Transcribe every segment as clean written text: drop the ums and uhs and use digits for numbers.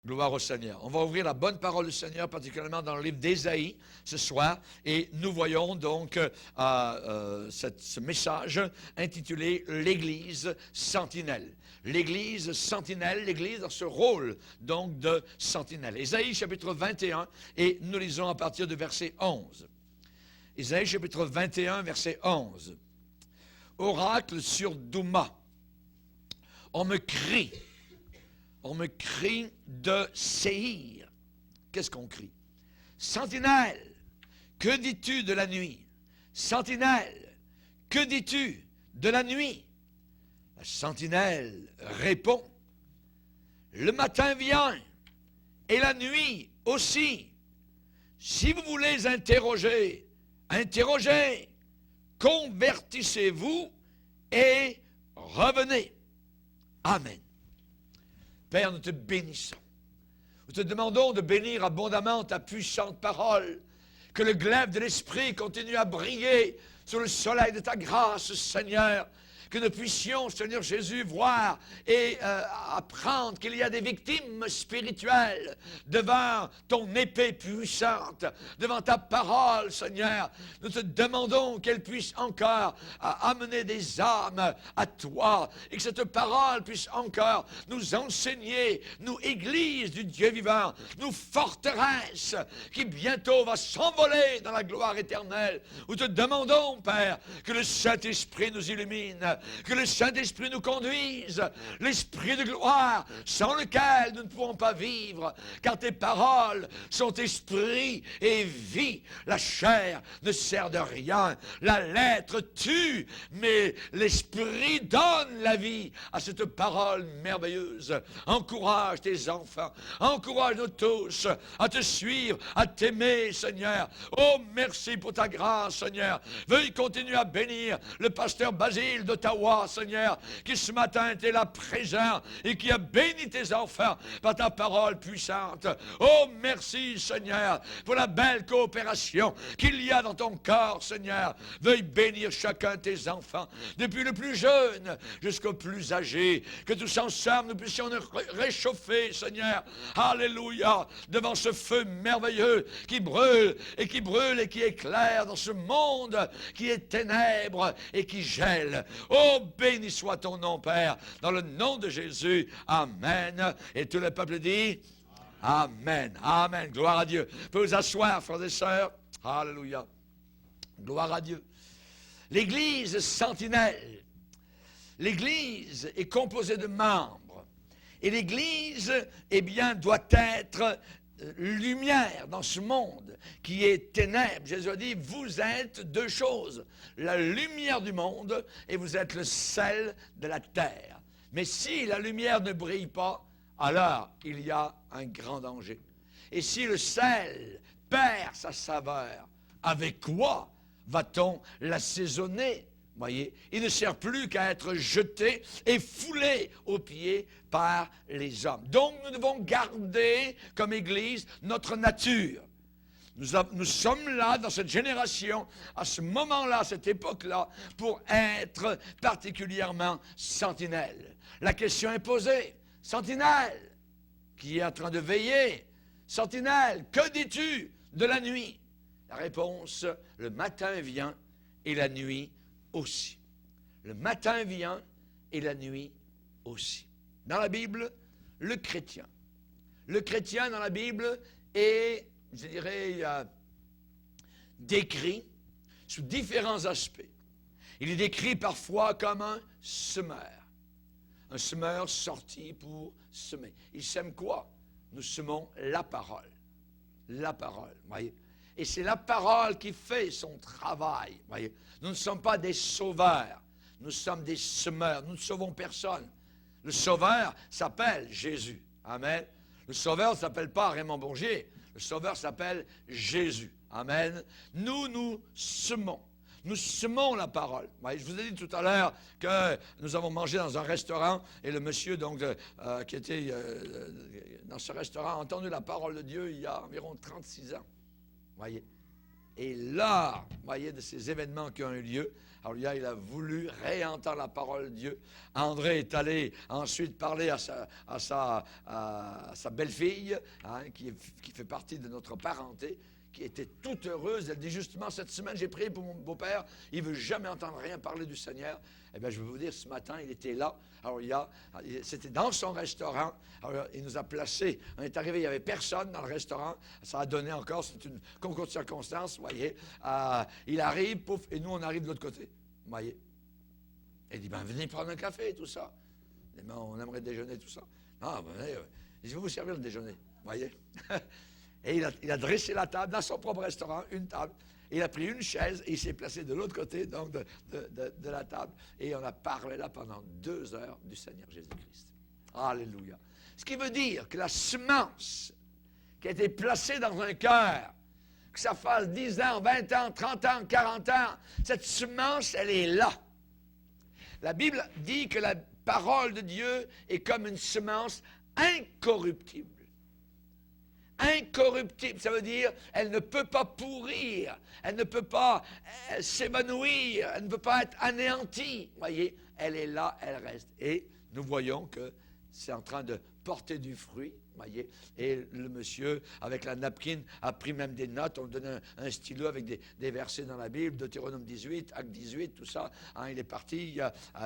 Gloire au Seigneur. On va ouvrir la bonne parole du Seigneur, particulièrement dans le livre d'Ésaïe ce soir. Et nous voyons donc ce message intitulé « L'Église sentinelle ». L'Église sentinelle, l'Église dans ce rôle donc de sentinelle. Ésaïe chapitre 21, et nous lisons à partir du verset 11. Ésaïe chapitre 21, verset 11. « Oracle sur Douma, on me crie de Séhir. » Qu'est-ce qu'on crie? « Sentinelle, que dis-tu de la nuit? Sentinelle, que dis-tu de la nuit? » La sentinelle répond, « Le matin vient, et la nuit aussi. Si vous voulez interroger, interrogez, convertissez-vous et revenez. » Amen. Père, nous te bénissons. Nous te demandons de bénir abondamment ta puissante parole, que le glaive de l'Esprit continue à briller sur le soleil de ta grâce, Seigneur, que nous puissions, Seigneur Jésus, voir et apprendre qu'il y a des victimes spirituelles devant ton épée puissante, devant ta parole, Seigneur. Nous te demandons qu'elle puisse encore amener des âmes à toi et que cette parole puisse encore nous enseigner, nous, Église du Dieu vivant, nous, forteresse qui bientôt va s'envoler dans la gloire éternelle. Nous te demandons, Père, que le Saint-Esprit nous illumine, que le Saint-Esprit nous conduise, l'Esprit de gloire sans lequel nous ne pouvons pas vivre, car tes paroles sont esprit et vie. La chair ne sert de rien, la lettre tue, mais l'Esprit donne la vie à cette parole merveilleuse. Encourage tes enfants, encourage-nous tous à te suivre, à t'aimer, Seigneur. Oh, merci pour ta grâce, Seigneur. Veuille continuer à bénir le pasteur Basile d'Ottawa, Seigneur, qui ce matin était là présent et qui a béni tes enfants par ta parole puissante. Oh, merci, Seigneur, pour la belle coopération qu'il y a dans ton corps, Seigneur. Veuille bénir chacun de tes enfants, depuis le plus jeune jusqu'au plus âgé, que tous ensemble nous puissions nous réchauffer, Seigneur. Alléluia, devant ce feu merveilleux qui brûle et qui éclaire dans ce monde qui est ténèbres et qui gèle. Oh, béni soit ton nom, Père, dans le nom de Jésus. Amen. Et tout le peuple dit Amen. Amen. Gloire à Dieu. Vous pouvez vous asseoir, frères et sœurs. Alléluia. Gloire à Dieu. L'Église sentinelle. L'Église est composée de membres. Et l'Église, eh bien, doit être lumière dans ce monde qui est ténèbres. Jésus a dit, vous êtes deux choses, la lumière du monde et vous êtes le sel de la terre. Mais si la lumière ne brille pas, alors il y a un grand danger. Et si le sel perd sa saveur, avec quoi va-t-on l'assaisonner? Voyez, il ne sert plus qu'à être jeté et foulé aux pieds par les hommes. Donc, nous devons garder, comme Église, notre nature. Nous sommes là, dans cette génération, à ce moment-là, à cette époque-là, pour être particulièrement sentinelle. La question est posée. Sentinelle, qui est en train de veiller? Sentinelle, que dis-tu de la nuit? La réponse, le matin vient et la nuit aussi. Le matin vient et la nuit aussi. Dans la Bible, le chrétien dans la Bible est, je dirais, décrit sous différents aspects. Il est décrit parfois comme un semeur sorti pour semer. Il sème quoi? Nous semons la parole. La parole, voyez. Et c'est la parole qui fait son travail, voyez. Nous ne sommes pas des sauveurs, nous sommes des semeurs, nous ne sauvons personne. Le sauveur s'appelle Jésus, amen. Le sauveur ne s'appelle pas Raymond Bourgier, le sauveur s'appelle Jésus, amen. Nous semons. Nous semons la parole. Je vous ai dit tout à l'heure que nous avons mangé dans un restaurant et le monsieur donc, qui était dans ce restaurant a entendu la parole de Dieu il y a environ 36 ans. Voyez. Et lors, vous voyez, de ces événements qui ont eu lieu, alors là, il a voulu réentendre la parole de Dieu. André est allé ensuite parler à sa belle-fille, hein, qui fait partie de notre parenté, qui était toute heureuse. Elle dit justement, cette semaine, j'ai prié pour mon beau-père, il ne veut jamais entendre rien parler du Seigneur. Eh bien, je vais vous dire, ce matin, il était là. Alors, c'était dans son restaurant. Alors, il nous a placés. On est arrivé, il n'y avait personne dans le restaurant. Ça a donné encore, c'est une concours de circonstances, vous voyez. Il arrive, pouf, et nous, on arrive de l'autre côté. Vous voyez. Il dit, ben, venez prendre un café, tout ça. Il dit, ben, on aimerait déjeuner, tout ça. Ah, ben, je vais vous servir le déjeuner. Vous voyez. Et il a dressé la table dans son propre restaurant, une table. Il a pris une chaise et il s'est placé de l'autre côté donc de la table. Et on a parlé là pendant 2 heures du Seigneur Jésus-Christ. Alléluia. Ce qui veut dire que la semence qui a été placée dans un cœur, que ça fasse 10 ans, 20 ans, 30 ans, 40 ans, cette semence, elle est là. La Bible dit que la parole de Dieu est comme une semence incorruptible. Incorruptible, ça veut dire elle ne peut pas pourrir, elle ne peut pas s'évanouir, elle ne peut pas être anéantie. Vous voyez, elle est là, elle reste. Et nous voyons que c'est en train de porter du fruit, vous voyez. Et le monsieur, avec la napkin, a pris même des notes. On lui donne un stylo avec des versets dans la Bible, Deutéronome 18, Acte 18, tout ça. Hein, il est parti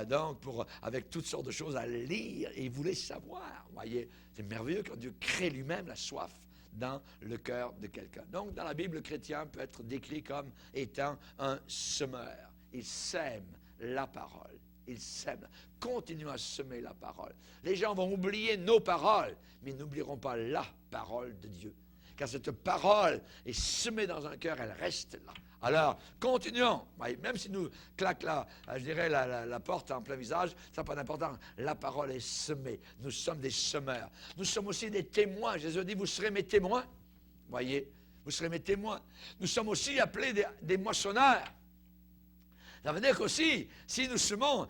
donc avec toutes sortes de choses à lire et il voulait savoir. Vous voyez, c'est merveilleux quand Dieu crée lui-même la soif dans le cœur de quelqu'un. Donc, dans la Bible, le chrétien peut être décrit comme étant un semeur. Il sème la parole. Il sème. Continuons à semer la parole. Les gens vont oublier nos paroles, mais ils n'oublieront pas la parole de Dieu. Car cette parole est semée dans un cœur, elle reste là. Alors, continuons. Même si nous claque la porte en plein visage, ça n'a pas d'importance. La parole est semée. Nous sommes des semeurs. Nous sommes aussi des témoins. Jésus dit, vous serez mes témoins. Voyez, vous serez mes témoins. Nous sommes aussi appelés des moissonneurs. Ça veut dire qu'aussi, si nous semons,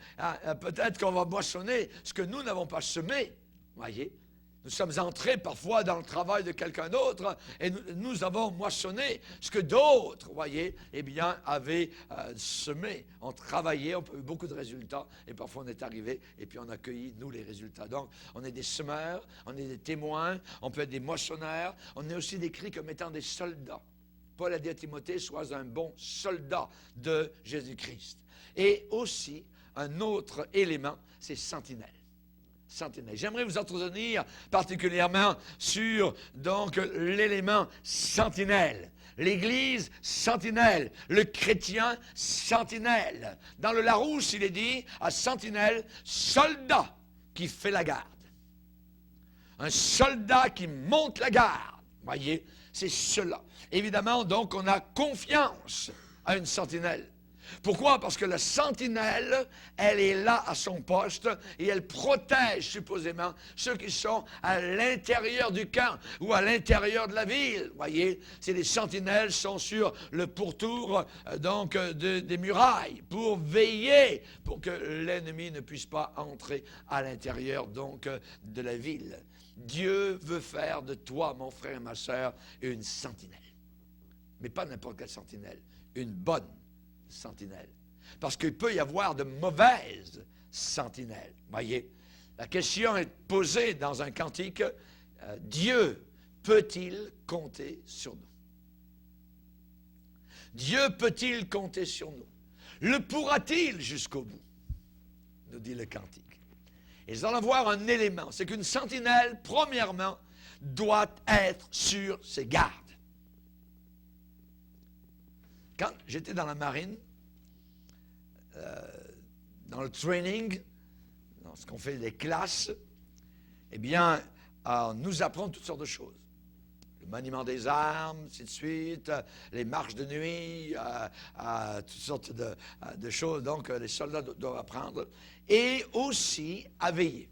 peut-être qu'on va moissonner ce que nous n'avons pas semé. Voyez. Nous sommes entrés parfois dans le travail de quelqu'un d'autre et nous avons moissonné ce que d'autres, voyez, eh bien, avaient semé. On travaillait, on a eu beaucoup de résultats et parfois on est arrivé et puis on a cueilli, nous, les résultats. Donc, on est des semeurs, on est des témoins, on peut être des moissonneurs, on est aussi décrit comme étant des soldats. Paul a dit à Timothée, sois un bon soldat de Jésus-Christ. Et aussi, un autre élément, c'est sentinelle. Sentinelle. J'aimerais vous entretenir particulièrement sur donc l'élément sentinelle. L'Église sentinelle, le chrétien sentinelle. Dans le Larousse, il est dit à sentinelle, soldat qui fait la garde. Un soldat qui monte la garde. Voyez, c'est cela. Évidemment, donc, on a confiance à une sentinelle. Pourquoi? Parce que la sentinelle, elle est là à son poste et elle protège supposément ceux qui sont à l'intérieur du camp ou à l'intérieur de la ville. Vous voyez, les sentinelles sont sur le pourtour donc des murailles pour veiller pour que l'ennemi ne puisse pas entrer à l'intérieur donc de la ville. Dieu veut faire de toi, mon frère et ma sœur, une sentinelle. Mais pas n'importe quelle sentinelle, une bonne sentinelle. Parce qu'il peut y avoir de mauvaises sentinelles. Voyez, la question est posée dans un cantique, Dieu peut-il compter sur nous? Dieu peut-il compter sur nous? Le pourra-t-il jusqu'au bout? Nous dit le cantique. Et nous allons voir un élément, c'est qu'une sentinelle, premièrement, doit être sur ses gardes. Quand j'étais dans la marine, dans le training, dans ce qu'on fait des classes, eh bien, on nous apprend toutes sortes de choses. Le maniement des armes, ainsi de suite, les marches de nuit, toutes sortes de choses, donc les soldats doivent apprendre, et aussi à veiller.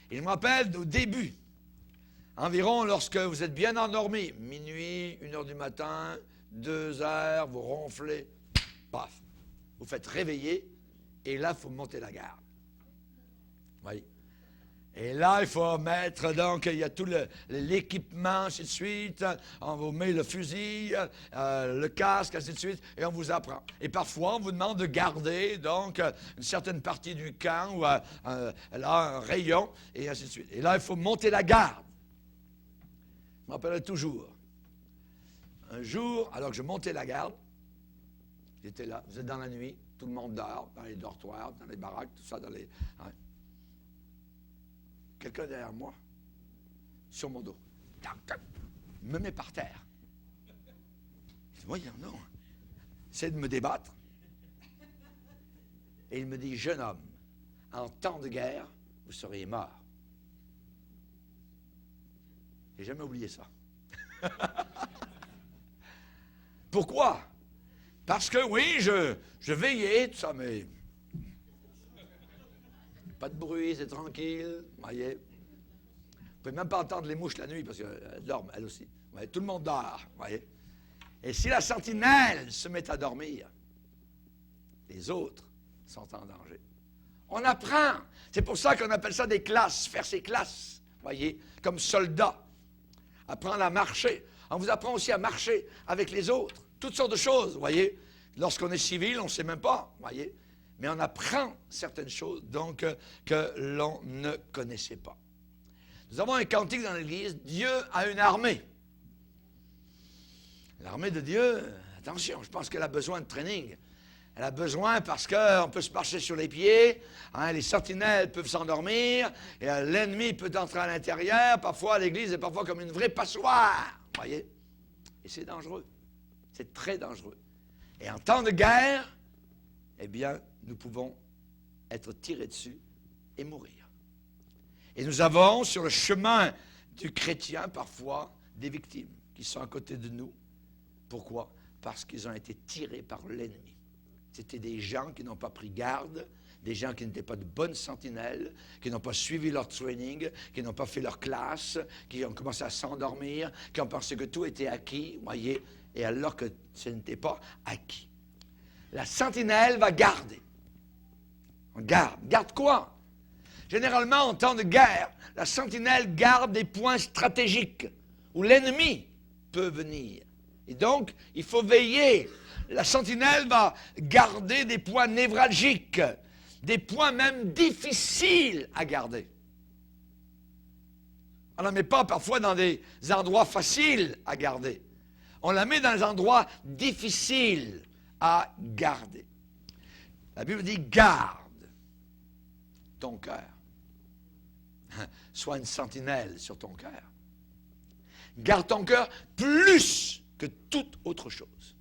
Et je me rappelle au début, environ lorsque vous êtes bien endormi, minuit, 1h du matin, 2 heures, vous ronflez, paf, vous faites réveiller, et là, il faut monter la garde. Oui. Et là, il faut mettre, donc, il y a tout l'équipement, ainsi de suite. On vous met le fusil, le casque, ainsi de suite, et on vous apprend. Et parfois, on vous demande de garder, donc, une certaine partie du camp, ou là, un rayon, et ainsi de suite. Et là, il faut monter la garde. Je me rappellerai toujours. Un jour, alors que je montais la garde, j'étais là, vous êtes dans la nuit, tout le monde dort, dans les dortoirs, dans les baraques, tout ça, dans les... Hein. Quelqu'un derrière moi, sur mon dos, me met par terre. Je dis, voyons, non. C'est de me débattre. Et il me dit, jeune homme, en temps de guerre, vous seriez mort. J'ai jamais oublié ça. Pourquoi? Parce que oui, je veillais, tout ça, mais pas de bruit, c'est tranquille, voyez. Vous ne pouvez même pas entendre les mouches la nuit parce qu'elles dorment, elles aussi. Voyez, tout le monde dort, voyez. Et si la sentinelle se met à dormir, les autres sont en danger. On apprend. C'est pour ça qu'on appelle ça des classes, faire ses classes, voyez, comme soldat. Apprendre à marcher. On vous apprend aussi à marcher avec les autres. Toutes sortes de choses, voyez. Lorsqu'on est civil, on ne sait même pas, voyez. Mais on apprend certaines choses, donc, que l'on ne connaissait pas. Nous avons un cantique dans l'Église, Dieu a une armée. L'armée de Dieu, attention, je pense qu'elle a besoin de training. Elle a besoin parce qu'on peut se marcher sur les pieds, hein, les sentinelles peuvent s'endormir, et l'ennemi peut entrer à l'intérieur. Parfois, l'Église est parfois comme une vraie passoire, voyez. Et c'est dangereux. C'est très dangereux. Et en temps de guerre, eh bien, nous pouvons être tirés dessus et mourir. Et nous avons sur le chemin du chrétien parfois des victimes qui sont à côté de nous. Pourquoi? Parce qu'ils ont été tirés par l'ennemi. C'était des gens qui n'ont pas pris garde, des gens qui n'étaient pas de bonnes sentinelles, qui n'ont pas suivi leur training, qui n'ont pas fait leur classe, qui ont commencé à s'endormir, qui ont pensé que tout était acquis, voyez, et alors que ce n'était pas acquis. La sentinelle va garder. On garde. Garde quoi? Généralement, en temps de guerre, la sentinelle garde des points stratégiques où l'ennemi peut venir. Et donc, il faut veiller. La sentinelle va garder des points névralgiques, des points même difficiles à garder. On ne la met pas parfois dans des endroits faciles à garder. On la met dans des endroits difficiles à garder. La Bible dit, garde ton cœur. Sois une sentinelle sur ton cœur. Garde ton cœur plus que toute autre chose.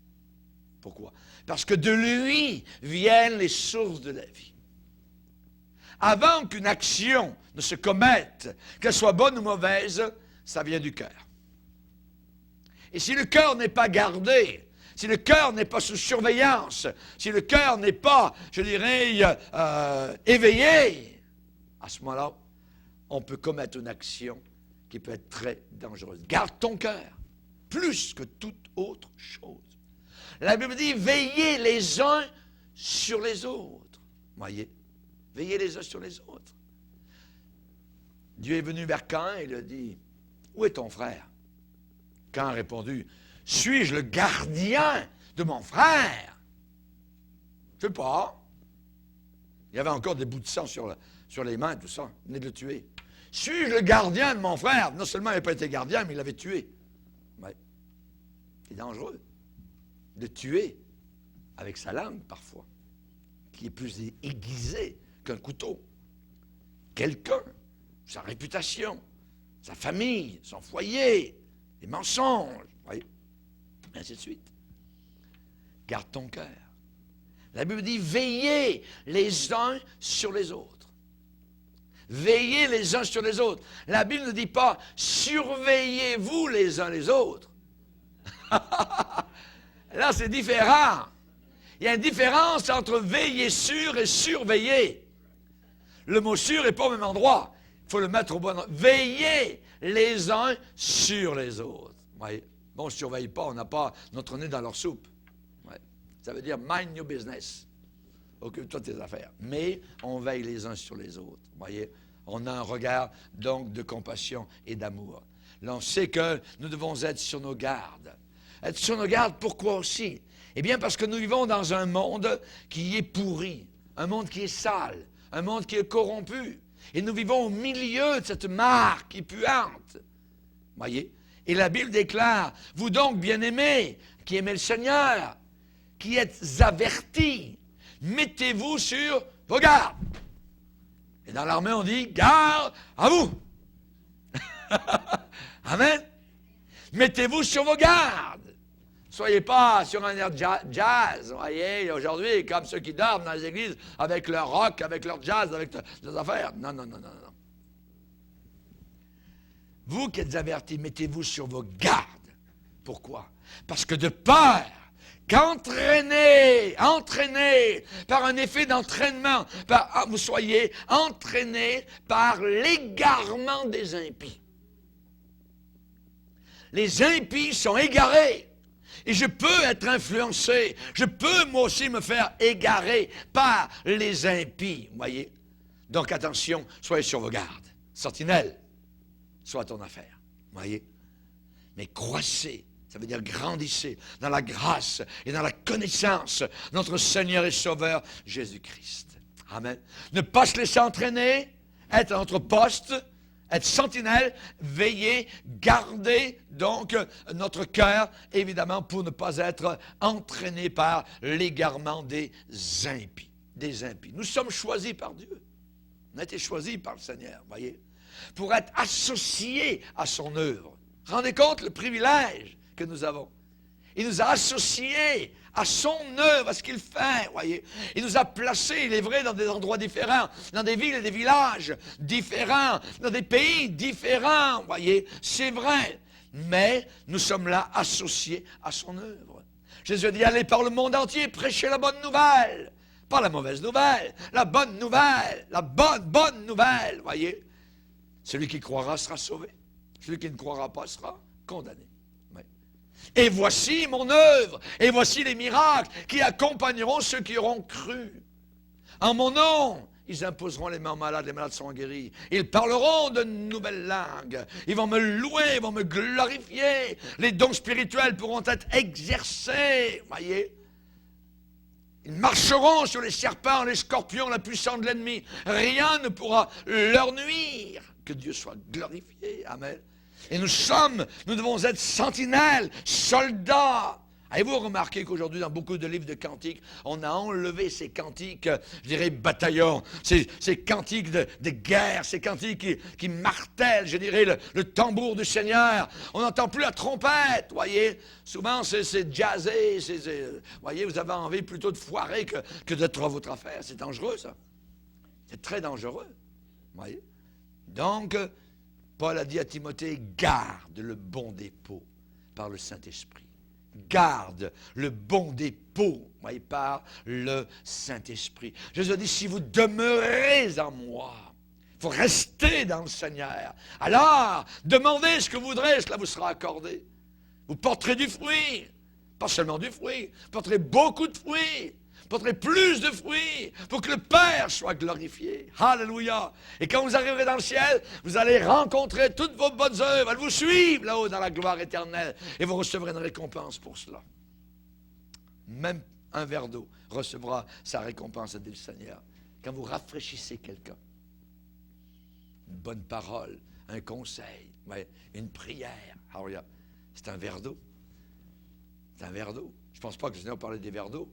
Pourquoi? Parce que de lui viennent les sources de la vie. Avant qu'une action ne se commette, qu'elle soit bonne ou mauvaise, ça vient du cœur. Et si le cœur n'est pas gardé, si le cœur n'est pas sous surveillance, si le cœur n'est pas, je dirais, éveillé, à ce moment-là, on peut commettre une action qui peut être très dangereuse. Garde ton cœur, plus que toute autre chose. La Bible dit, veillez les uns sur les autres. Voyez, veillez les uns sur les autres. Dieu est venu vers Caïn et il a dit, où est ton frère? Caïn a répondu, suis-je le gardien de mon frère? Je ne sais pas. Il y avait encore des bouts de sang sur les mains, tout ça. Il venait de le tuer. Suis-je le gardien de mon frère? Non seulement il n'a pas été gardien, mais il l'avait tué. Ouais. C'est dangereux de tuer avec sa lame, parfois, qui est plus aiguisée qu'un couteau. Quelqu'un, sa réputation, sa famille, son foyer, les mensonges, voyez, ainsi de suite. Garde ton cœur. La Bible dit, veillez les uns sur les autres. Veillez les uns sur les autres. La Bible ne dit pas, surveillez-vous les uns les autres. Là, c'est différent. Il y a une différence entre veiller sur et surveiller. Le mot sur n'est pas au même endroit. Il faut le mettre au bon endroit. Veillez les uns sur les autres. Ouais. Bon, on ne surveille pas, on n'a pas notre nez dans leur soupe. Ouais. Ça veut dire mind your business. Occupe-toi de tes affaires. Mais on veille les uns sur les autres. Voyez, On a un regard donc de compassion et d'amour. Là, on sait que nous devons être sur nos gardes. Être sur nos gardes, pourquoi aussi? Eh bien, parce que nous vivons dans un monde qui est pourri, un monde qui est sale, un monde qui est corrompu. Et nous vivons au milieu de cette mare qui est puante. Voyez? Et la Bible déclare, vous donc, bien-aimés, qui aimez le Seigneur, qui êtes avertis, mettez-vous sur vos gardes. Et dans l'armée, on dit, garde à vous. Amen. Mettez-vous sur vos gardes. Soyez pas sur un air jazz, voyez, aujourd'hui, comme ceux qui dorment dans les églises avec leur rock, avec leur jazz, avec leurs affaires. Non, non, non, non, non. Vous qui êtes avertis, mettez-vous sur vos gardes. Pourquoi? Parce que de peur qu'entraînés par un effet d'entraînement, vous soyez entraînés par l'égarement des impies. Les impies sont égarés. Et je peux être influencé. Je peux, moi aussi, me faire égarer par les impies. Vous voyez? Donc, attention, soyez sur vos gardes. Sentinelle, soit ton affaire. Vous voyez? Mais croissez, ça veut dire grandissez dans la grâce et dans la connaissance de notre Seigneur et Sauveur, Jésus-Christ. Amen. Ne pas se laisser entraîner, être à notre poste, être sentinelle, veiller, garder donc notre cœur, évidemment, pour ne pas être entraîné par l'égarement des impies. Des impies. Nous sommes choisis par Dieu. On a été choisis par le Seigneur, voyez, pour être associés à son œuvre. Rendez compte le privilège que nous avons. Il nous a associés à son œuvre, à ce qu'il fait, voyez. Il nous a placés, il est vrai, dans des endroits différents, dans des villes et des villages différents, dans des pays différents, voyez. C'est vrai. Mais nous sommes là associés à son œuvre. Jésus a dit, allez par le monde entier, prêchez la bonne nouvelle. Pas la mauvaise nouvelle, la bonne nouvelle, la bonne nouvelle, voyez. Celui qui croira sera sauvé. Celui qui ne croira pas sera condamné. Et voici mon œuvre, et voici les miracles qui accompagneront ceux qui auront cru. En mon nom, ils imposeront les mains aux malades, les malades seront guéris. Ils parleront de nouvelles langues. Ils vont me louer, ils vont me glorifier. Les dons spirituels pourront être exercés, voyez. Ils marcheront sur les serpents, les scorpions, la puissance de l'ennemi. Rien ne pourra leur nuire. Que Dieu soit glorifié. Amen. Et nous devons être sentinelles, soldats. Avez-vous remarqué qu'aujourd'hui, dans beaucoup de livres de cantiques, on a enlevé ces cantiques, je dirais, bataillons, ces cantiques de guerre, ces cantiques qui martèlent, je dirais, le tambour du Seigneur. On n'entend plus la trompette, voyez. Souvent, c'est jazzé, voyez, vous avez envie plutôt de foirer que d'être à votre affaire. C'est dangereux, ça. C'est très dangereux, voyez. Donc, Paul a dit à Timothée, garde le bon dépôt par le Saint-Esprit. Garde le bon dépôt, voyez, par le Saint-Esprit. Jésus a dit, si vous demeurez en moi, il faut rester dans le Seigneur. Alors, demandez ce que vous voudrez, cela vous sera accordé. Vous porterez du fruit, pas seulement du fruit, vous porterez beaucoup de fruits. Porterez plus de fruits pour que le Père soit glorifié. Alléluia. Et quand vous arriverez dans le ciel, vous allez rencontrer toutes vos bonnes œuvres. Elles vous suivent là-haut dans la gloire éternelle. Et vous recevrez une récompense pour cela. Même un verre d'eau recevra sa récompense, a dit le Seigneur. Quand vous rafraîchissez quelqu'un, une bonne parole, un conseil, une prière. Alléluia. C'est un verre d'eau. C'est un verre d'eau. Je ne pense pas que le Seigneur parlait des verres d'eau.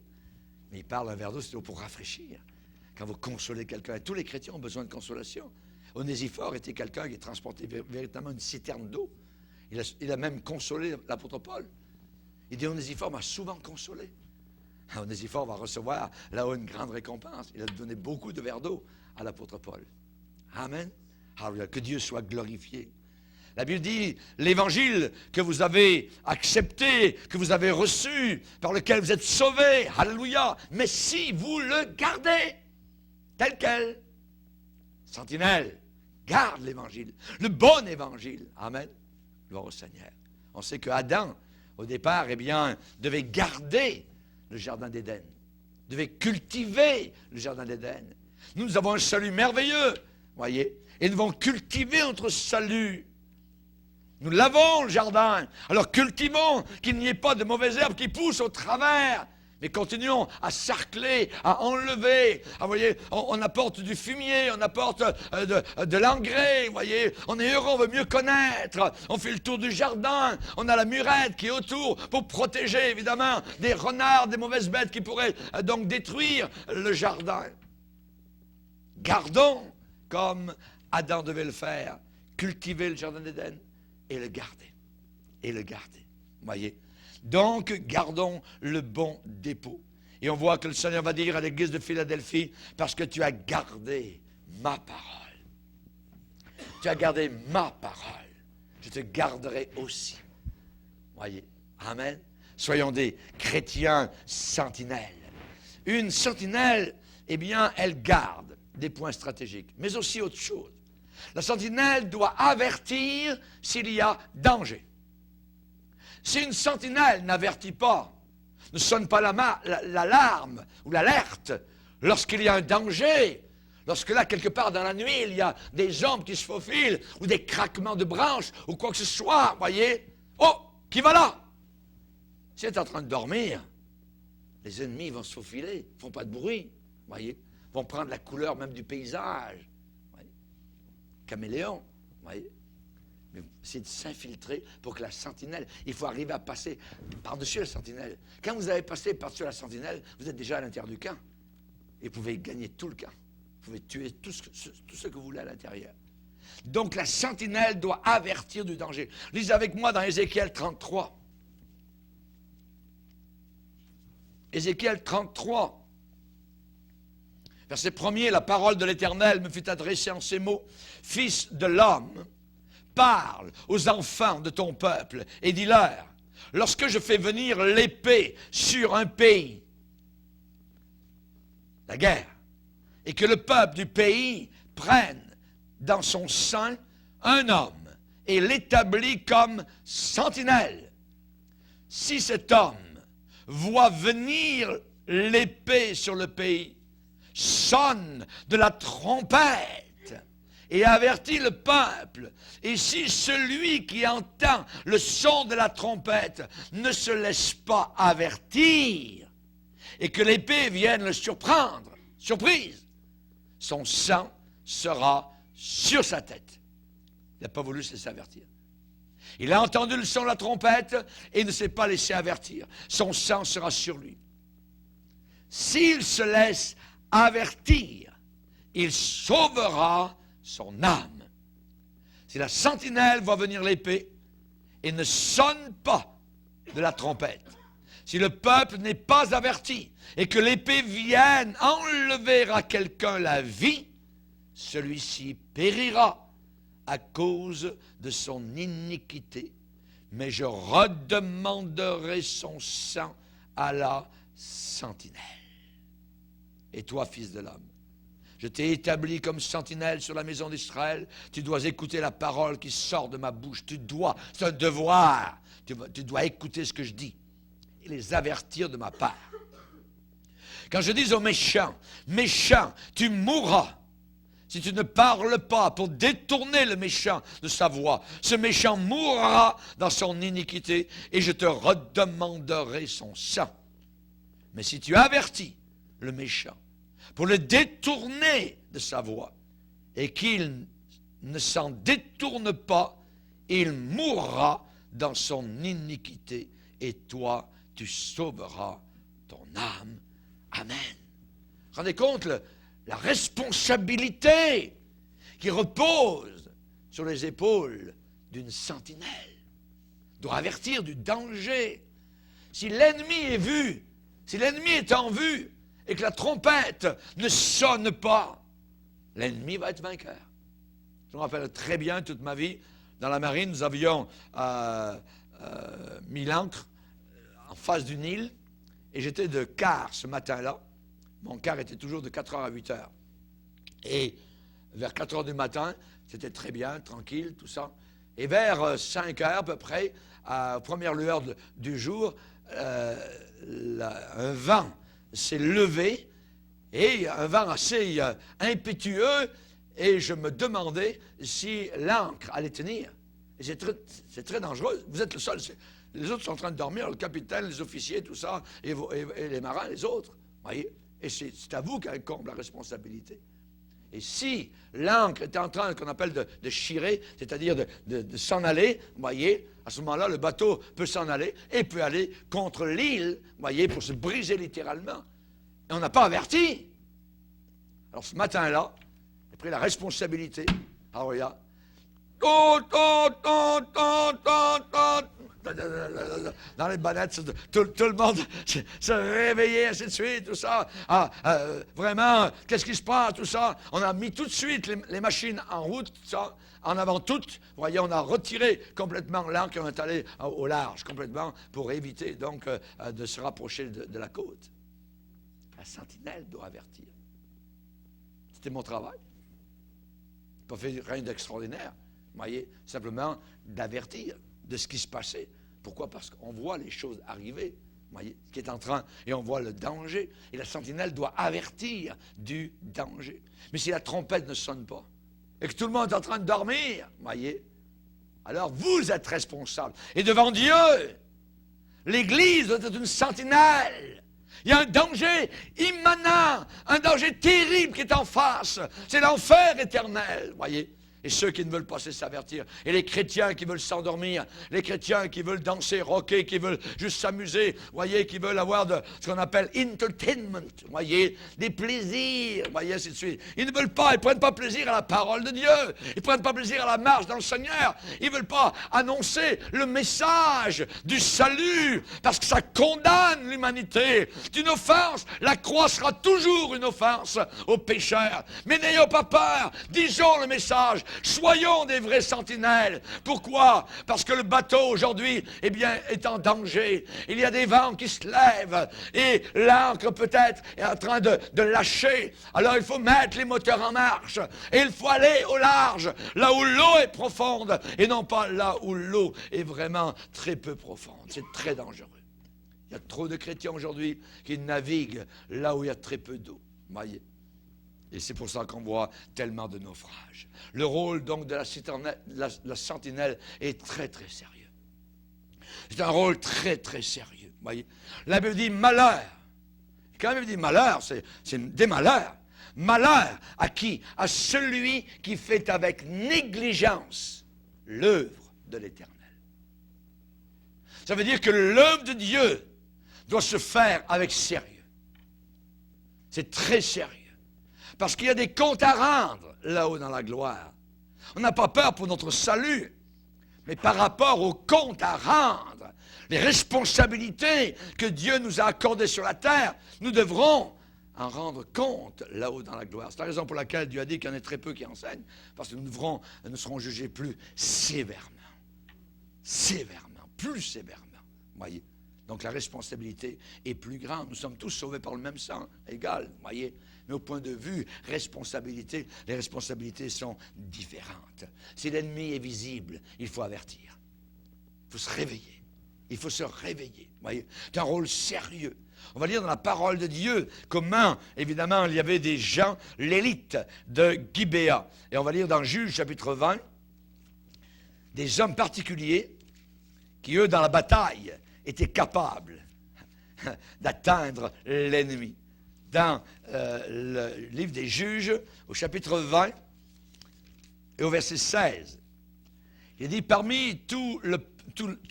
Mais il parle d'un verre d'eau, c'est pour rafraîchir. Quand vous consolez quelqu'un, tous les chrétiens ont besoin de consolation. Onésiphore était quelqu'un qui transportait véritablement une citerne d'eau. Il a même consolé l'apôtre Paul. Il dit, Onésiphore m'a souvent consolé. Onésiphore va recevoir là-haut une grande récompense. Il a donné beaucoup de verres d'eau à l'apôtre Paul. Amen. Alléluia. Que Dieu soit glorifié. La Bible dit, l'évangile que vous avez accepté, que vous avez reçu, par lequel vous êtes sauvés, alléluia, mais si vous le gardez, tel quel, sentinelle, garde l'évangile, le bon évangile, amen, gloire au Seigneur. On sait que Adam, au départ, eh bien, devait garder le jardin d'Éden, devait cultiver le jardin d'Éden. Nous avons un salut merveilleux, voyez. et nous devons cultiver notre salut. Nous lavons le jardin, alors cultivons qu'il n'y ait pas de mauvaises herbes qui poussent au travers. Mais continuons à sarcler, à enlever. Ah, vous voyez, on apporte du fumier, on apporte de l'engrais, vous voyez. On est heureux, on veut mieux connaître. On fait le tour du jardin. On a la murette qui est autour pour protéger, évidemment, des renards, des mauvaises bêtes qui pourraient donc détruire le jardin. Gardons, comme Adam devait le faire, cultiver le jardin d'Éden et le garder. Et le garder, vous voyez. Donc, gardons le bon dépôt. Et on voit que le Seigneur va dire à l'église de Philadelphie, parce que tu as gardé ma parole. Tu as gardé ma parole. Je te garderai aussi. Voyez, amen. Soyons des chrétiens sentinelles. Une sentinelle, eh bien, elle garde des points stratégiques, mais aussi autre chose. La sentinelle doit avertir s'il y a danger. Si une sentinelle n'avertit pas, ne sonne pas l'alarme ou l'alerte lorsqu'il y a un danger, lorsque là, quelque part dans la nuit, il y a des ombres qui se faufilent ou des craquements de branches ou quoi que ce soit, voyez, oh, qui va là? Si elle est en train de dormir, les ennemis vont se faufiler, ne font pas de bruit, voyez, vont prendre la couleur même du paysage, voyez, caméléon, voyez. C'est de s'infiltrer pour que la sentinelle, il faut arriver à passer par-dessus la sentinelle. Quand vous avez passé par-dessus la sentinelle, vous êtes déjà à l'intérieur du camp. Et vous pouvez gagner tout le camp. Vous pouvez tuer tout ce que vous voulez à l'intérieur. Donc la sentinelle doit avertir du danger. Lisez avec moi dans Ézéchiel 33. Ézéchiel 33. Verset 1er, la parole de l'Éternel me fut adressée en ces mots. Fils de l'homme, parle aux enfants de ton peuple et dis-leur, lorsque je fais venir l'épée sur un pays, la guerre, et que le peuple du pays prenne dans son sein un homme et l'établit comme sentinelle, si cet homme voit venir l'épée sur le pays, sonne de la trompette, et avertit le peuple. Et si celui qui entend le son de la trompette ne se laisse pas avertir, et que l'épée vienne le surprendre, surprise, son sang sera sur sa tête. Il n'a pas voulu se laisser avertir. Il a entendu le son de la trompette et ne s'est pas laissé avertir. Son sang sera sur lui. S'il se laisse avertir, il sauvera son âme. Si la sentinelle voit venir l'épée et ne sonne pas de la trompette, si le peuple n'est pas averti et que l'épée vienne enlever à quelqu'un la vie, celui-ci périra à cause de son iniquité. Mais je redemanderai son sang à la sentinelle. Et toi, fils de l'homme, je t'ai établi comme sentinelle sur la maison d'Israël. Tu dois écouter la parole qui sort de ma bouche. C'est un devoir. Tu dois écouter ce que je dis et les avertir de ma part. Quand je dis aux méchants, méchant, tu mourras si tu ne parles pas pour détourner le méchant de sa voie. Ce méchant mourra dans son iniquité et je te redemanderai son sang. Mais si tu avertis le méchant pour le détourner de sa voie, et qu'il ne s'en détourne pas, il mourra dans son iniquité, et toi, tu sauveras ton âme. Amen. Rendez compte la responsabilité qui repose sur les épaules d'une sentinelle. Doit avertir du danger. Si l'ennemi est vu, si l'ennemi est en vue, et que la trompette ne sonne pas, l'ennemi va être vainqueur. Je me rappelle très bien toute ma vie, dans la marine, nous avions mis l'ancre en face du Nil, et j'étais de quart ce matin-là. Mon quart était toujours de 4h à 8h. Et vers 4h du matin, c'était très bien, tranquille, tout ça. Et vers 5h à peu près, à première lueur du jour, un vent s'est levé, et un vent assez impétueux, et je me demandais si l'ancre allait tenir. Et c'est très dangereux. Vous êtes le seul. Les autres sont en train de dormir, le capitaine, les officiers, tout ça, et les marins, les autres. Voyez? Et c'est à vous qu'incombe la responsabilité. Et si l'ancre est en train, qu'on appelle de chirer, c'est-à-dire de s'en aller, voyez, à ce moment-là, le bateau peut s'en aller et peut aller contre l'île, voyez, pour se briser littéralement. Et on n'a pas averti. Alors ce matin-là, j'ai pris la responsabilité. Alors regarde. Dans les bonnettes, tout le monde se réveillait, ainsi de suite, tout ça. Vraiment, qu'est-ce qui se passe, tout ça? On a mis tout de suite les machines en route, tout ça, en avant toutes. Vous voyez, on a retiré complètement l'ancre et on est allé au large, complètement, pour éviter donc de se rapprocher de la côte. La sentinelle doit avertir. C'était mon travail. Je n'ai pas fait rien d'extraordinaire. Vous voyez, simplement d'avertir de ce qui se passait. Pourquoi? Parce qu'on voit les choses arriver, vous voyez, ce qui est en train, et on voit le danger. Et la sentinelle doit avertir du danger. Mais si la trompette ne sonne pas, et que tout le monde est en train de dormir, vous voyez, alors vous êtes responsable. Et devant Dieu, l'Église doit être une sentinelle. Il y a un danger immanent, un danger terrible qui est en face. C'est l'enfer éternel, vous voyez. Et ceux qui ne veulent pas s'avertir, et les chrétiens qui veulent s'endormir, les chrétiens qui veulent danser, rocker, qui veulent juste s'amuser, voyez, qui veulent avoir ce qu'on appelle entertainment, voyez, des plaisirs, voyez, ainsi de suite. Ils ne veulent pas, ils ne prennent pas plaisir à la parole de Dieu, ils ne prennent pas plaisir à la marche dans le Seigneur, ils ne veulent pas annoncer le message du salut, parce que ça condamne l'humanité. C'est une offense, la croix sera toujours une offense aux pécheurs. Mais n'ayons pas peur, disons le message. Soyons des vrais sentinelles. Pourquoi? Parce que le bateau aujourd'hui, eh bien, est en danger. Il y a des vents qui se lèvent et l'ancre peut-être est en train de lâcher. Alors il faut mettre les moteurs en marche et il faut aller au large, là où l'eau est profonde et non pas là où l'eau est vraiment très peu profonde. C'est très dangereux. Il y a trop de chrétiens aujourd'hui qui naviguent là où il y a très peu d'eau. Voyez. Et c'est pour ça qu'on voit tellement de naufrages. Le rôle donc de la sentinelle est très très sérieux. C'est un rôle très très sérieux. Voyez. La Bible dit malheur. Quand la Bible dit malheur, c'est des malheurs. Malheur à qui? À celui qui fait avec négligence l'œuvre de l'Éternel. Ça veut dire que l'œuvre de Dieu doit se faire avec sérieux. C'est très sérieux. Parce qu'il y a des comptes à rendre là-haut dans la gloire. On n'a pas peur pour notre salut, mais par rapport aux comptes à rendre, les responsabilités que Dieu nous a accordées sur la terre, nous devrons en rendre compte là-haut dans la gloire. C'est la raison pour laquelle Dieu a dit qu'il y en a très peu qui enseignent, parce que nous serons jugés plus sévèrement. Sévèrement, plus sévèrement. Voyez. Donc la responsabilité est plus grande. Nous sommes tous sauvés par le même sang, égal, voyez. Mais au point de vue responsabilité, les responsabilités sont différentes. Si l'ennemi est visible, il faut avertir. Il faut se réveiller. Il faut se réveiller. Voyez, c'est un rôle sérieux. On va lire dans la parole de Dieu comment, évidemment, il y avait des gens, l'élite de Gibéa. Et on va lire dans Juges chapitre 20, des hommes particuliers qui, eux, dans la bataille, étaient capables d'atteindre l'ennemi. Dans le livre des Juges, au chapitre 20 et au verset 16, il dit, parmi tout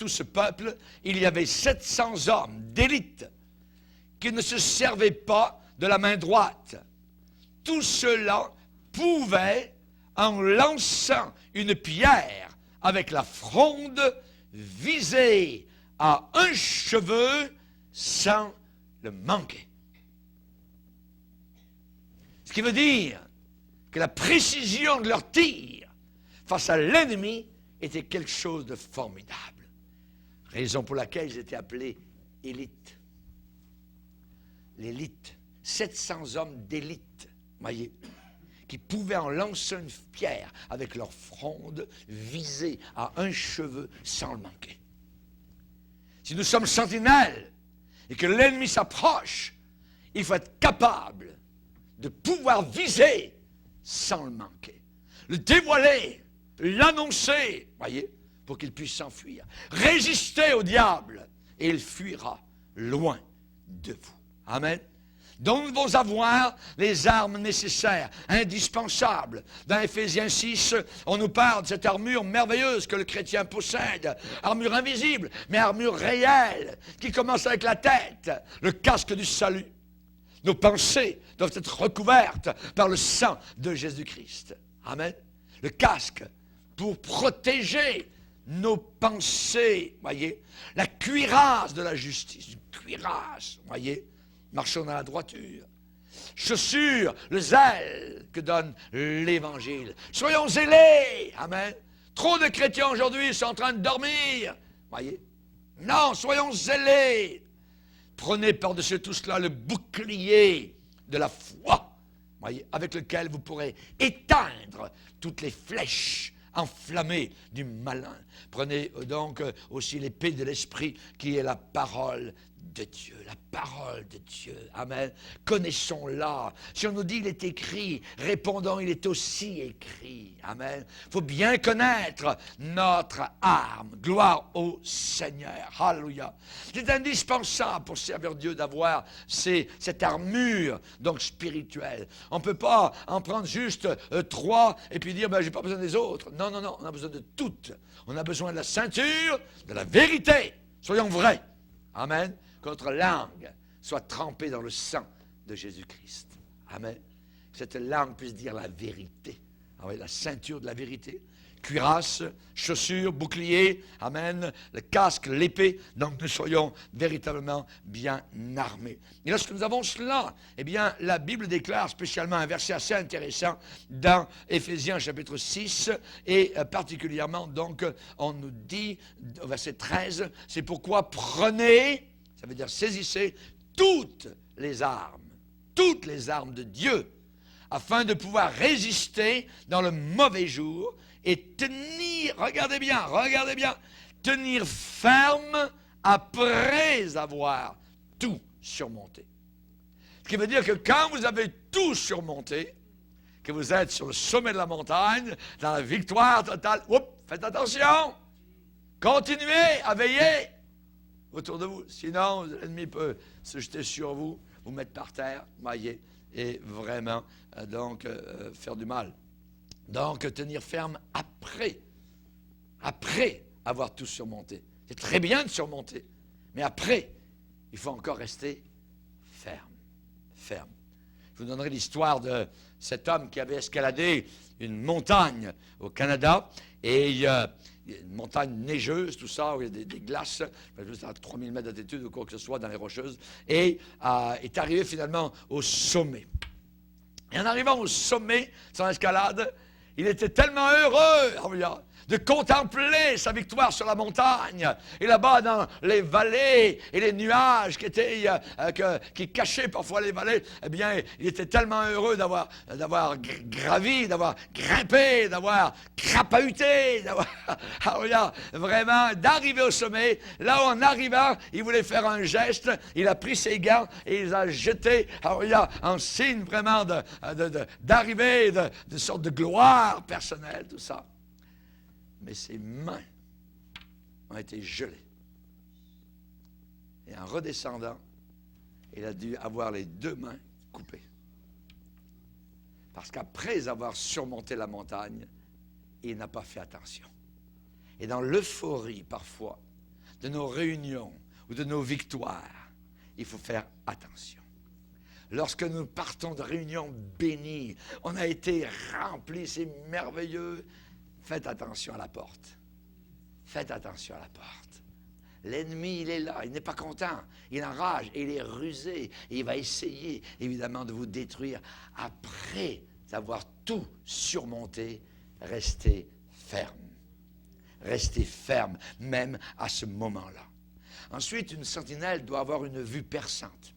ce peuple, il y avait 700 hommes d'élite qui ne se servaient pas de la main droite. Tout cela pouvait, en lançant une pierre avec la fronde, viser à un cheveu sans le manquer. Ce qui veut dire que la précision de leur tir face à l'ennemi était quelque chose de formidable. Raison pour laquelle ils étaient appelés élites. L'élite. 700 hommes d'élite, voyez, qui pouvaient en lancer une pierre avec leur fronde viser à un cheveu sans le manquer. Si nous sommes sentinelles et que l'ennemi s'approche, il faut être capable de pouvoir viser sans le manquer. le dévoiler, l'annoncer, voyez, pour qu'il puisse s'enfuir. Résistez au diable et il fuira loin de vous. Amen. Donc nous devons avoir les armes nécessaires, indispensables. Dans Éphésiens 6, on nous parle de cette armure merveilleuse que le chrétien possède. Armure invisible, mais armure réelle, qui commence avec la tête, le casque du salut. Nos pensées doivent être recouvertes par le sang de Jésus-Christ. Amen. Le casque pour protéger nos pensées, voyez. La cuirasse de la justice, une cuirasse, voyez. Marchons dans la droiture. Chaussures, le zèle que donne l'Évangile. Soyons zélés. Amen. Trop de chrétiens aujourd'hui sont en train de dormir. Voyez. Non, soyons zélés. Prenez par-dessus tout cela le bouclier de la foi, voyez, avec lequel vous pourrez éteindre toutes les flèches enflammées du malin. Prenez donc aussi l'épée de l'esprit qui est la parole de Dieu, la parole de Dieu. Amen. Connaissons-la. Si on nous dit il est écrit, répondons il est aussi écrit. Amen. Il faut bien connaître notre arme. Gloire au Seigneur. Alléluia. C'est indispensable pour servir Dieu d'avoir cette armure donc spirituelle. On ne peut pas en prendre juste 3 et puis dire j'ai pas besoin des autres. Non, non, non. On a besoin de toutes. On a besoin de la ceinture, de la vérité. Soyons vrais. Amen. Que notre langue soit trempée dans le sang de Jésus-Christ. Amen. Que cette langue puisse dire la vérité. Ah oui, la ceinture de la vérité. Cuirasse, chaussures, bouclier, amen, le casque, l'épée. Donc nous soyons véritablement bien armés. Et lorsque nous avons cela, eh bien, la Bible déclare spécialement un verset assez intéressant dans Éphésiens chapitre 6, et particulièrement, donc, on nous dit, au verset 13, c'est pourquoi prenez, ça veut dire saisissez, toutes les armes de Dieu, afin de pouvoir résister dans le mauvais jour et tenir, regardez bien, tenir ferme après avoir tout surmonté. Ce qui veut dire que quand vous avez tout surmonté, que vous êtes sur le sommet de la montagne, dans la victoire totale, faites attention, continuez à veiller autour de vous. Sinon, l'ennemi peut se jeter sur vous, vous mettre par terre, voyez, et vraiment, faire du mal. Donc, tenir ferme après avoir tout surmonté. C'est très bien de surmonter, mais après, il faut encore rester ferme. Je vous donnerai l'histoire de cet homme qui avait escaladé une montagne au Canada, et il y a une montagne neigeuse, tout ça, où il y a des glaces, à 3000 mètres d'altitude ou quoi que ce soit dans les Rocheuses, et est arrivé finalement au sommet. Et en arrivant au sommet de son escalade, il était tellement heureux de contempler sa victoire sur la montagne. Et là-bas, dans les vallées et les nuages qui cachaient parfois les vallées, eh bien, il était tellement heureux d'avoir gravi, d'avoir grimpé, d'avoir crapahuté, vraiment d'arriver au sommet. Là où en arrivant, il voulait faire un geste, il a pris ses gants et il les a jetés en signe vraiment d'arrivée, de sorte de gloire personnelle, tout ça. Mais ses mains ont été gelées. Et en redescendant, il a dû avoir les 2 mains coupées. Parce qu'après avoir surmonté la montagne, il n'a pas fait attention. Et dans l'euphorie, parfois, de nos réunions ou de nos victoires, il faut faire attention. Lorsque nous partons de réunions bénies, on a été remplis, c'est merveilleux. Faites attention à la porte. Faites attention à la porte. L'ennemi, il est là, il n'est pas content. Il enrage et il est rusé. Et il va essayer, évidemment, de vous détruire. Après avoir tout surmonté, restez ferme. Restez ferme, même à ce moment-là. Ensuite, une sentinelle doit avoir une vue perçante.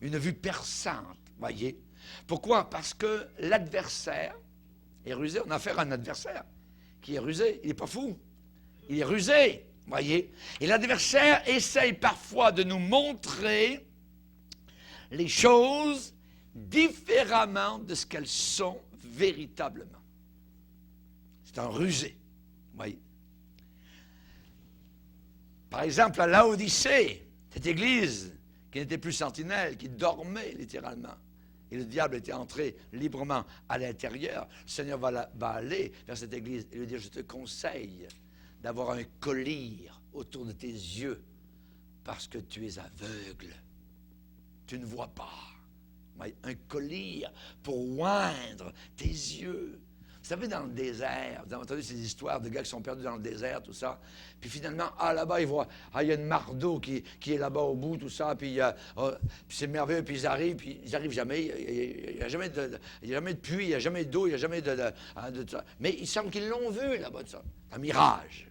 Une vue perçante, voyez. Pourquoi? Parce que l'adversaire est rusé. On a affaire à un adversaire qui est rusé. Il n'est pas fou. Il est rusé, voyez. Et l'adversaire essaye parfois de nous montrer les choses différemment de ce qu'elles sont véritablement. C'est un rusé. Vous voyez. Par exemple, à Laodicée, cette église qui n'était plus sentinelle, qui dormait littéralement, et le diable était entré librement à l'intérieur, le Seigneur va aller vers cette église et lui dire, je te conseille d'avoir un collier autour de tes yeux parce que tu es aveugle. Tu ne vois pas. Un collier pour oindre tes yeux. Vous savez, dans le désert, vous avez entendu ces histoires de gars qui sont perdus dans le désert, tout ça. Puis finalement, là-bas, ils voient, il y a une mardeau qui est là-bas au bout, tout ça. Puis, puis c'est merveilleux, puis ils arrivent jamais. Il n'y a jamais de puits, il n'y a jamais d'eau, il n'y a jamais de ça. Mais il semble qu'ils l'ont vu là-bas, ça. Un mirage.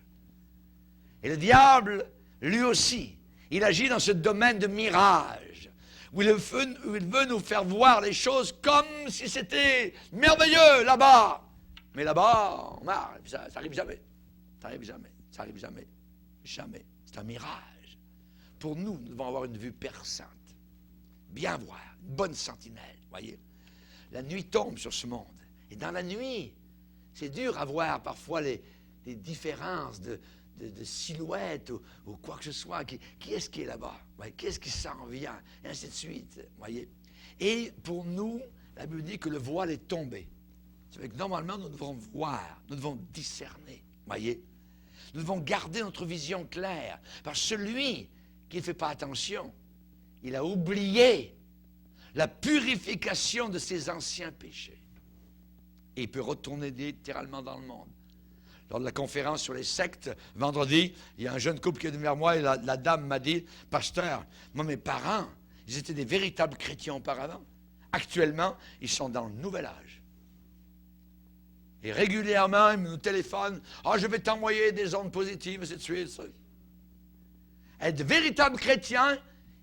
Et le diable, lui aussi, il agit dans ce domaine de mirage, où il veut nous faire voir les choses comme si c'était merveilleux là-bas. Mais là-bas, on marre, ça n'arrive jamais. Ça n'arrive jamais. Ça n'arrive jamais. Jamais. C'est un mirage. Pour nous, nous devons avoir une vue perçante. Bien voir, une bonne sentinelle, voyez. La nuit tombe sur ce monde. Et dans la nuit, c'est dur à voir parfois les différences de silhouettes ou quoi que ce soit. Qui est-ce qui est là-bas? Qu'est-ce qui s'en vient? Et ainsi de suite, voyez. Et pour nous, la Bible dit que le voile est tombé. C'est que normalement, nous devons voir, nous devons discerner, voyez. Nous devons garder notre vision claire. Parce que celui qui ne fait pas attention, il a oublié la purification de ses anciens péchés. Et il peut retourner littéralement dans le monde. Lors de la conférence sur les sectes, vendredi, il y a un jeune couple qui est venu vers moi et la dame m'a dit, « Pasteur, moi mes parents, ils étaient des véritables chrétiens auparavant. Actuellement, ils sont dans le nouvel âge. Et régulièrement, ils nous téléphonent, « Ah, je vais t'envoyer des ondes positives, ainsi de suite. » Être de véritables chrétiens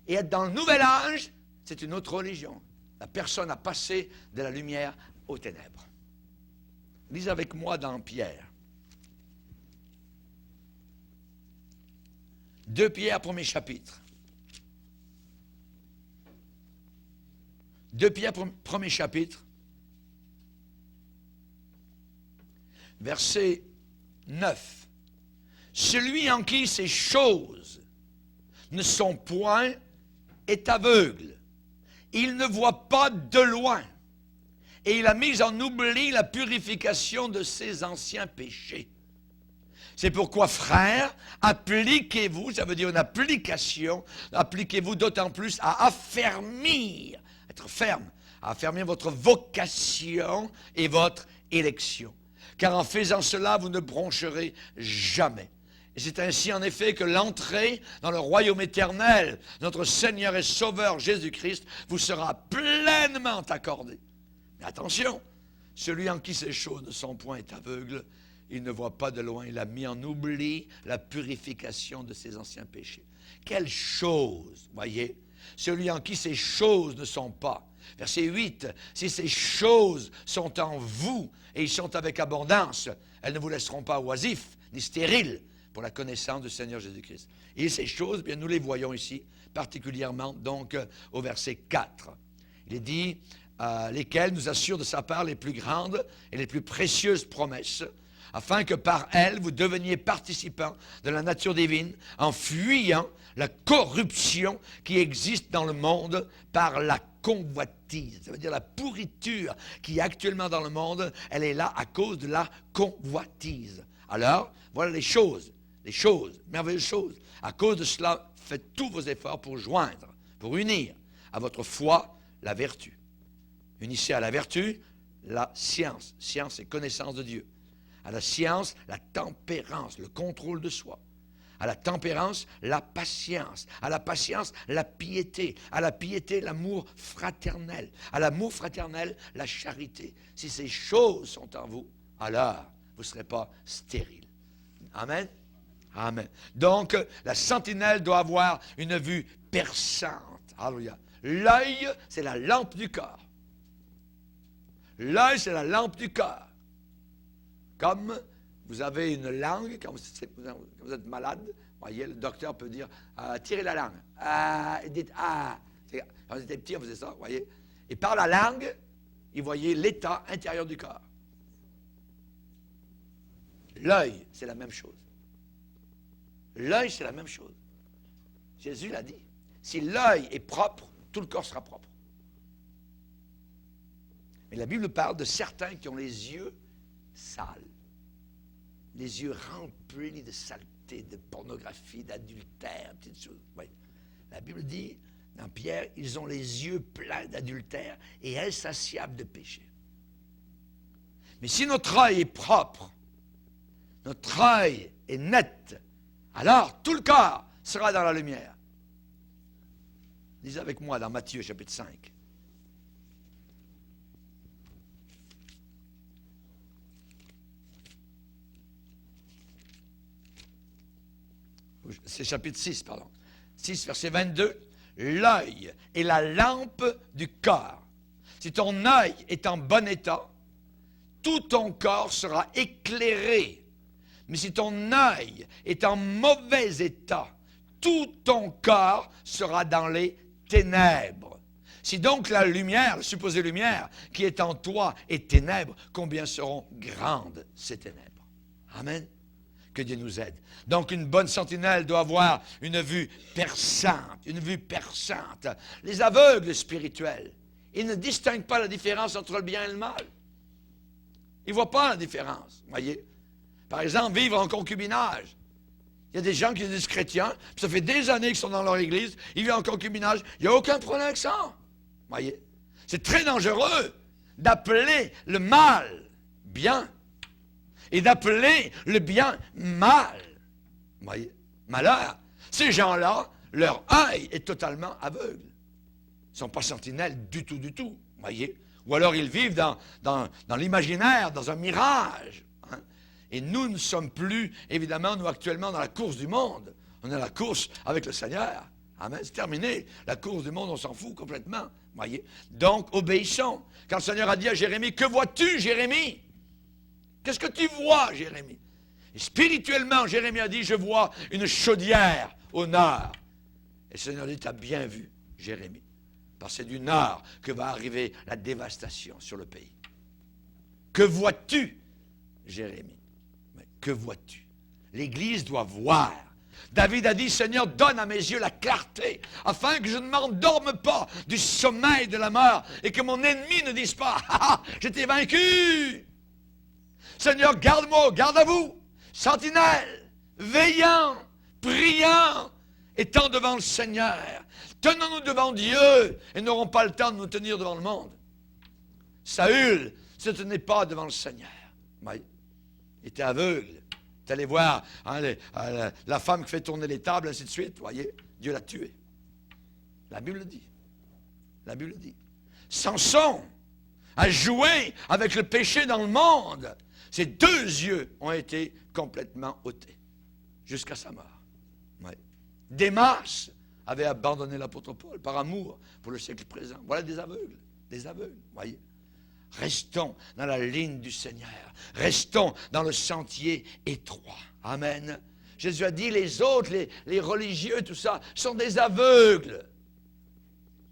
et être dans le nouvel âge, c'est une autre religion. La personne a passé de la lumière aux ténèbres. Lisez avec moi dans Pierre. 2 Pierre, premier chapitre. 2 Pierre, premier chapitre. Verset 9. Celui en qui ces choses ne sont point est aveugle. Il ne voit pas de loin. Et il a mis en oubli la purification de ses anciens péchés. C'est pourquoi, frères, appliquez-vous, ça veut dire une application, appliquez-vous d'autant plus à affermir, être ferme, à affermir votre vocation et votre élection. Car en faisant cela, vous ne broncherez jamais. Et c'est ainsi en effet que l'entrée dans le royaume éternel, notre Seigneur et Sauveur Jésus-Christ, vous sera pleinement accordée. Mais attention, celui en qui ces choses ne sont point est aveugle, il ne voit pas de loin, il a mis en oubli la purification de ses anciens péchés. Quelle chose, voyez, celui en qui ces choses ne sont pas. Verset 8, si ces choses sont en vous et ils sont avec abondance, elles ne vous laisseront pas oisifs ni stériles pour la connaissance du Seigneur Jésus-Christ. Et ces choses, bien, nous les voyons ici, particulièrement donc au verset 4. Il est dit, lesquelles nous assurent de sa part les plus grandes et les plus précieuses promesses, afin que par elles, vous deveniez participants de la nature divine, en fuyant la corruption qui existe dans le monde par la convoitise. Ça veut dire la pourriture qui est actuellement dans le monde, elle est là à cause de la convoitise. Alors, voilà les choses, merveilleuses choses. À cause de cela, faites tous vos efforts pour joindre, pour unir à votre foi la vertu. Unissez à la vertu la science. Science et connaissance de Dieu. À la science, la tempérance, le contrôle de soi. À la tempérance, la patience. À la patience, la piété. À la piété, l'amour fraternel. À l'amour fraternel, la charité. Si ces choses sont en vous, alors vous ne serez pas stérile. Amen? Amen. Donc, la sentinelle doit avoir une vue perçante. Alléluia. L'œil, c'est la lampe du corps. L'œil, c'est la lampe du corps. Comme vous avez une langue, quand vous êtes malade, voyez, le docteur peut dire tirez la langue. Dites Quand vous étiez petit, on faisait ça, voyez. Et par la langue, il voyait l'état intérieur du corps. L'œil, c'est la même chose. L'œil, c'est la même chose. Jésus l'a dit. Si l'œil est propre, tout le corps sera propre. Mais la Bible parle de certains qui ont les yeux sales. Les yeux remplis de saleté, de pornographie, d'adultère, petites choses. Oui. La Bible dit, dans Pierre, ils ont les yeux pleins d'adultère et insatiables de péché. Mais si notre œil est propre, notre œil est net, alors tout le corps sera dans la lumière. Lisez avec moi dans Matthieu chapitre 5. C'est chapitre 6, pardon. 6, verset 22. L'œil est la lampe du corps. Si ton œil est en bon état, tout ton corps sera éclairé. Mais si ton œil est en mauvais état, tout ton corps sera dans les ténèbres. Si donc la lumière, la supposée lumière qui est en toi est ténèbres, combien seront grandes ces ténèbres? Amen. Que Dieu nous aide. Donc, une bonne sentinelle doit avoir une vue perçante, une vue perçante. Les aveugles spirituels, ils ne distinguent pas la différence entre le bien et le mal. Ils ne voient pas la différence, voyez. Par exemple, vivre en concubinage. Il y a des gens qui disent chrétiens, puis ça fait des années qu'ils sont dans leur église, ils vivent en concubinage, il n'y a aucun problème avec ça. Voyez. C'est très dangereux d'appeler le mal bien et d'appeler le bien mal. Vous voyez? Malheur. Ces gens-là, leur œil est totalement aveugle. Ils ne sont pas sentinelles du tout, du tout. Vous voyez? Ou alors ils vivent dans l'imaginaire, dans un mirage. Hein? Et nous ne sommes plus, évidemment, nous actuellement, dans la course du monde. On est à la course avec le Seigneur. Amen. C'est terminé. La course du monde, on s'en fout complètement. Vous voyez? Donc, obéissons. Quand le Seigneur a dit à Jérémie, « Que vois-tu, Jérémie? » Qu'est-ce que tu vois, Jérémie? Et spirituellement, Jérémie a dit, je vois une chaudière au nord. Et le Seigneur dit, tu as bien vu, Jérémie. Parce que c'est du nord que va arriver la dévastation sur le pays. Que vois-tu, Jérémie? Mais que vois-tu? L'Église doit voir. David a dit, Seigneur, donne à mes yeux la clarté, afin que je ne m'endorme pas du sommeil de la mort, et que mon ennemi ne dise pas, ah, je t'ai vaincu. Seigneur, garde-moi, garde à vous, sentinelle, veillant, priant, étant devant le Seigneur. Tenons-nous devant Dieu et n'aurons pas le temps de nous tenir devant le monde. Saül ne se tenait pas devant le Seigneur. Il était aveugle. Il est allé voir la femme qui fait tourner les tables, ainsi de suite. Vous voyez, Dieu l'a tué. La Bible le dit. La Bible le dit. Samson a joué avec le péché dans le monde. Ses deux yeux ont été complètement ôtés, jusqu'à sa mort. Oui. Démas avait abandonné l'apôtre Paul par amour pour le siècle présent. Voilà des aveugles, voyez. Restons dans la ligne du Seigneur. Restons dans le sentier étroit. Amen. Jésus a dit, les autres, les religieux, tout ça, sont des aveugles.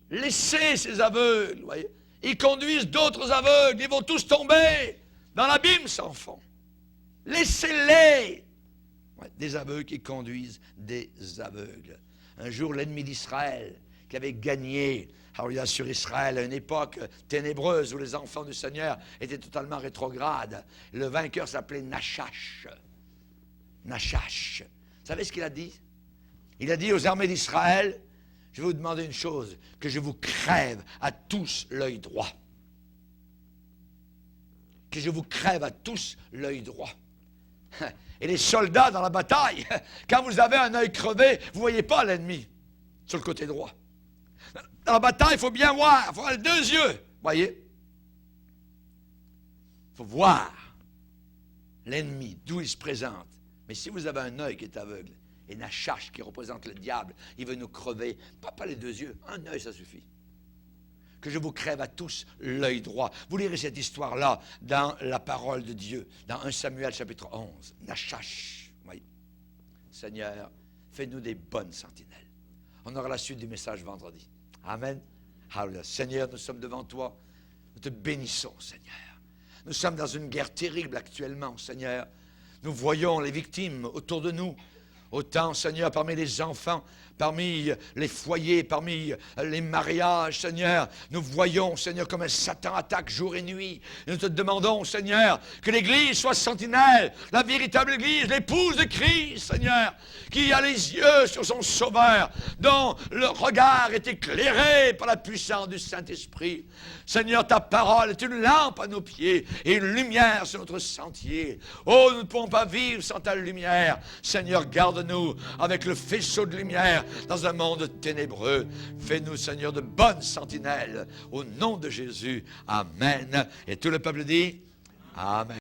Laissez ces aveugles, voyez. Ils conduisent d'autres aveugles, ils vont tous tomber dans l'abîme sans fond. Laissez-les. Ouais, des aveugles qui conduisent des aveugles. Un jour, l'ennemi d'Israël, qui avait gagné sur Israël à une époque ténébreuse où les enfants du Seigneur étaient totalement rétrogrades. Le vainqueur s'appelait Nachash. Nachash. Vous savez ce qu'il a dit? Il a dit aux armées d'Israël, je vais vous demander une chose, que je vous crève à tous l'œil droit. Que je vous crève à tous l'œil droit. Et les soldats dans la bataille, quand vous avez un œil crevé, vous ne voyez pas l'ennemi sur le côté droit. Dans la bataille, il faut bien voir, il faut avoir les deux yeux, voyez. Il faut voir l'ennemi, d'où il se présente. Mais si vous avez un œil qui est aveugle, et Nachash qui représente le diable, il veut nous crever, pas les deux yeux, un œil ça suffit. Que je vous crève à tous l'œil droit. Vous lirez cette histoire-là dans la parole de Dieu, dans 1 Samuel chapitre 11. Nachash, oui. Seigneur, fais-nous des bonnes sentinelles. On aura la suite du message vendredi. Amen. Hallelujah. Seigneur, nous sommes devant toi. Nous te bénissons, Seigneur. Nous sommes dans une guerre terrible actuellement, Seigneur. Nous voyons les victimes autour de nous. Autant, Seigneur, parmi les enfants, parmi les foyers, parmi les mariages, Seigneur, nous voyons, Seigneur, comme un Satan attaque jour et nuit. Et nous te demandons, Seigneur, que l'Église soit sentinelle, la véritable Église, l'épouse de Christ, Seigneur, qui a les yeux sur son Sauveur, dont le regard est éclairé par la puissance du Saint-Esprit. Seigneur, ta parole est une lampe à nos pieds et une lumière sur notre sentier. Oh, nous ne pouvons pas vivre sans ta lumière. Seigneur, garde-nous avec le faisceau de lumière dans un monde ténébreux. Fais-nous, Seigneur, de bonnes sentinelles. Au nom de Jésus. Amen. Et tout le peuple dit Amen.